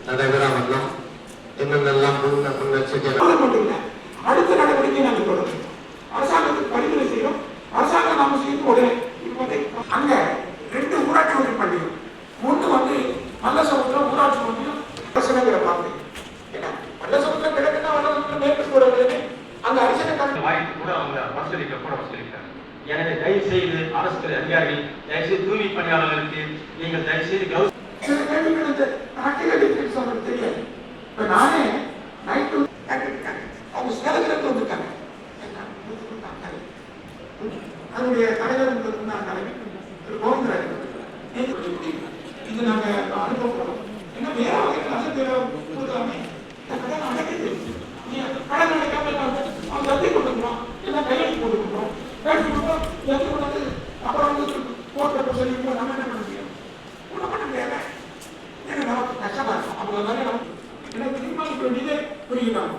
நடைபெறாமல் என்னென்னலாம் அடுத்த நடவடிக்கை நாங்கள் தொடரும். அரசாங்கத்துக்கு பரிந்துரை செய்யும். அரசாங்கம் நாம செய்து உடனே அங்க 2 ஊராட்சி ஒன்றிய பள்ளிகள், ஒன்று நல்ல சமுத்திரம் ஊராட்சி ஒன்றியம் அரசனங்கிற வார்த்தை. நல்ல சமுத்திரம் கிழக்குன்னா வல்லசமுத்திரம் மேற்கு போறது அங்க அரசனை வாய்ப்பு கூட அவங்க வசூலிக்கிறாங்க. எனவே தயவு செய்து அரசு அதிகாரிகள், தயவு செய்து தூய்மை பணியாளர்களுக்கு நீங்கள் தயவு செய்து சில கேள்விகள் தெரியாது. இப்ப நானே நைட்டு அவங்க ஸ்தலத்திற்கு வந்திருக்காங்க. அதனுடைய தலைவர் தலைவர் கோவிந்தராஜ் இது நாங்க அனுபவப்படும். என்ன வேற வகையில் அசத்தில கொடுக்கலாமே நடக்குது. கடன் நடக்காம அவங்க ரத்தி கொடுத்துக்கிறோம், இல்லை கையெழுத்து போட்டுக்கிறோம், கையெழுத்து கொடுத்தோம், ரத்தி கொண்டு அப்புறம் போட்டு சொல்லி நம்ம என்ன பண்ண முடியும்? ஒன்றும் பண்ண முடியாது. நமக்கு கஷ்டமா இருக்கும். அவங்க எனக்கு தீர்மானிக்க வேண்டியதே புரியுதான்.